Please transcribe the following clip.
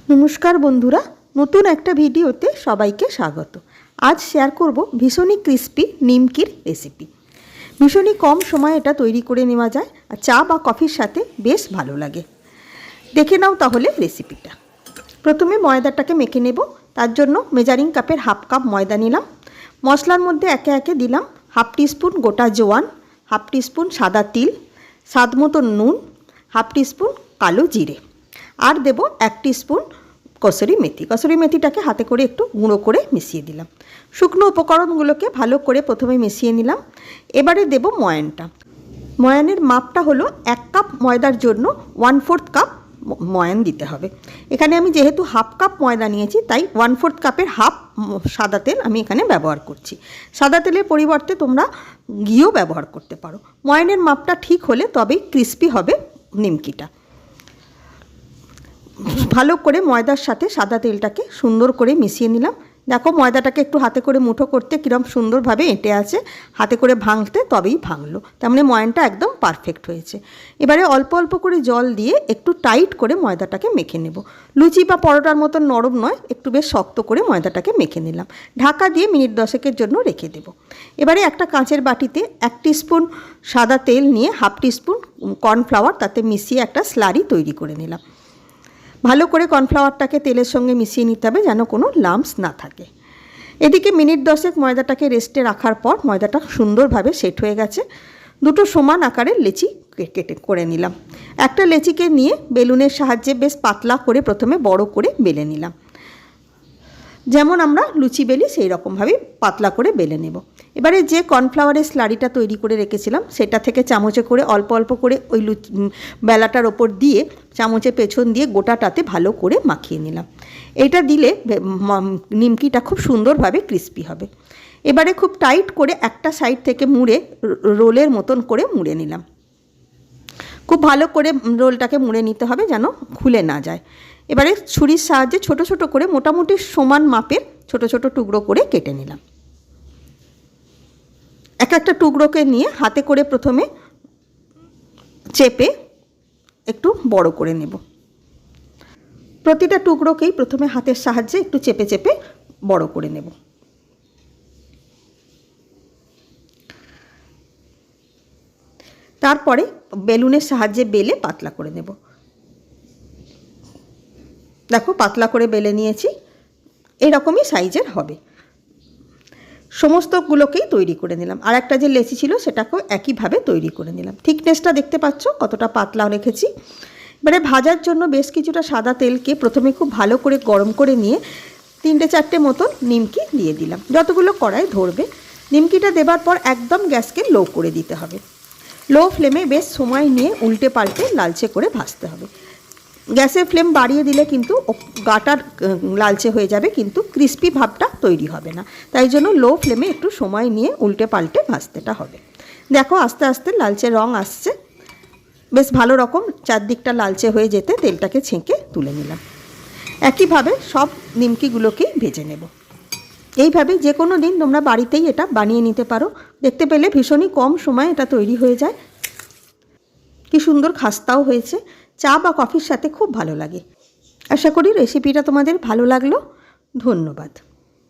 নমস্কার বন্ধুরা, নতুন একটা ভিডিওতে সবাইকে স্বাগত। আজ শেয়ার করব ভীষণই ক্রিস্পি নিমকির রেসিপি। ভীষণই কম সময়ে এটা তৈরি করে নেওয়া যায় আর চা বা কফির সাথে বেশ ভালো লাগে। দেখে নাও তাহলে রেসিপিটা। প্রথমে ময়দাটাকে মেখে নেব। তার জন্য মেজারিং কাপের হাফ কাপ ময়দা নিলাম। মশলার মধ্যে একে একে দিলাম হাফ টিস্পুন গোটা জোয়ান, হাফ টিস্পুন সাদা তিল, স্বাদ মতো নুন, হাফ টিস্পুন কালো জিরে, আর দেব 1 টিস্পুন কসুরি মেথি। কসুরি মেথিটাকে হাতে করে একটু গুঁড়ো করে মিশিয়ে দিলাম। শুকনো উপকরণগুলোকে ভালো করে প্রথমে মিশিয়ে নিলাম। এবারে দেব ময়ানটা। ময়ানের মাপটা হলো 1 কাপ ময়দার জন্য 1/4 কাপ ময়ান দিতে হবে। এখানে আমি যেহেতু হাফ কাপ ময়দা নিয়েছি তাই 1/4 কাপের হাফ সাদা তেল আমি এখানে ব্যবহার করছি। সাদা তেলের পরিবর্তে তোমরা ঘিও ব্যবহার করতে পারো। ময়ানের মাপটা ঠিক হলে তবেই ক্রিস্পি হবে নিমকিটা। ভালো করে ময়দার সাথে সাদা তেলটাকে সুন্দর করে মিশিয়ে নিলাম। দেখো ময়দাটাকে একটু হাতে করে মুঠো করতে কীরকম সুন্দরভাবে এঁটে আছে, হাতে করে ভাঙতে তবেই ভাঙলো। তার মানে ময়ানটা একদম পারফেক্ট হয়েছে। এবারে অল্প অল্প করে জল দিয়ে একটু টাইট করে ময়দাটাকে মেখে নেব। লুচি বা পরোটার মতন নরম নয়, একটু বেশ শক্ত করে ময়দাটাকে মেখে নিলাম। ঢাকা দিয়ে মিনিট 10 জন্য রেখে দেব। এবারে একটা কাঁচের বাটিতে 1 টিস্পুন সাদা তেল নিয়ে হাফ টিস্পুন কর্নফ্লাওয়ার তাতে মিশিয়ে একটা স্লারি তৈরি করে নিলাম। ভালো করে কর্নফ্লাওয়ারটাকে তেলের সঙ্গে মিশিয়ে নিতে হবে যেন কোনো লাম্পস না থাকে। এদিকে মিনিট 10 ময়দাটাকে রেস্টে রাখার পর ময়দাটা সুন্দরভাবে সেট হয়ে গেছে। দুটো সমান আকারের লেচি কেটে করে নিলাম। একটা লেচিকে নিয়ে বেলুনের সাহায্যে বেশ পাতলা করে প্রথমে বড় করে বেলে নিলাম। যেমন আমরা লুচি বেলি সেই রকমভাবেই পাতলা করে বেলে নেব। এবারে যে কর্নফ্লাওয়ারের স্লারিটা তৈরি করে রেখেছিলাম সেটা থেকে চামচে করে অল্প অল্প করে ওই বেলাটার ওপর দিয়ে চামচের পেছন দিয়ে গোটাটাতে ভালো করে মাখিয়ে নিলাম। এটা দিলে নিমকিটা খুব সুন্দরভাবে ক্রিস্পি হবে। এবারে খুব টাইট করে একটা সাইড থেকে মুড়ে রোলের মতন করে মুড়ে নিলাম। খুব ভালো করে রোলটাকে মুড়ে নিতে হবে যেন খুলে না যায়। এবারে ছুরির সাহায্যে ছোট ছোট করে মোটামুটি সমান মাপের ছোট ছোট টুকরো করে কেটে নিলাম। এক একটা টুকরোকে নিয়ে হাতে করে প্রথমে চেপে একটু বড় করে নেব। প্রতিটা টুকরোকেই প্রথমে হাতের সাহায্যে একটু চেপে চেপে বড় করে নেব। তারপরে বেলুনের সাহায্যে বেলে পাতলা করে নেব। দেখো পাতলা করে বেলে নিয়েছি, এরকমই সাইজের হবে। সমস্তগুলোকেই তৈরি করে নিলাম। আর একটা যে লেচি ছিল সেটাকেও একইভাবে তৈরি করে নিলাম। থিকনেসটা দেখতে পাচ্ছ কতটা পাতলা রেখেছি। এবারে ভাজার জন্য বেশ কিছুটা সাদা তেলকে প্রথমে খুব ভালো করে গরম করে নিয়ে 3-4টে মতো নিমকি দিয়ে দিলাম, যতগুলো কড়াই ধরবে। নিমকিটা দেবার পর একদম গ্যাসকে লো করে দিতে হবে। লো ফ্লেমে বেশ সময় নিয়ে উল্টে পাল্টে লালচে করে ভাজতে হবে। গ্যাসের ফ্লেম বাড়িয়ে দিলে কিন্তু গাটার লালচে হয়ে যাবে, কিন্তু ক্রিস্পি ভাবটা তৈরি হবে না। তাই জন্য লো ফ্লেমে একটু সময় নিয়ে উল্টে পাল্টে ভাজতেটা হবে। দেখো আস্তে আস্তে লালচে রং আসছে। বেশ ভালো রকম চারদিকটা লালচে হয়ে যেতে তেলটাকে ছেঁকে তুলে নিলাম। একইভাবে সব নিমকিগুলোকেই ভেজে নেব। এইভাবে যে কোনো দিন তোমরা বাড়িতেই এটা বানিয়ে নিতে পারো। দেখতে পেলে ভীষণই কম সময়ে এটা তৈরি হয়ে যায়। কি সুন্দর খাস্তাও হয়েছে, চা বা কফির সাথে খুব ভালো লাগে। আশা করি রেসিপিটা তোমাদের ভালো লাগলো। ধন্যবাদ।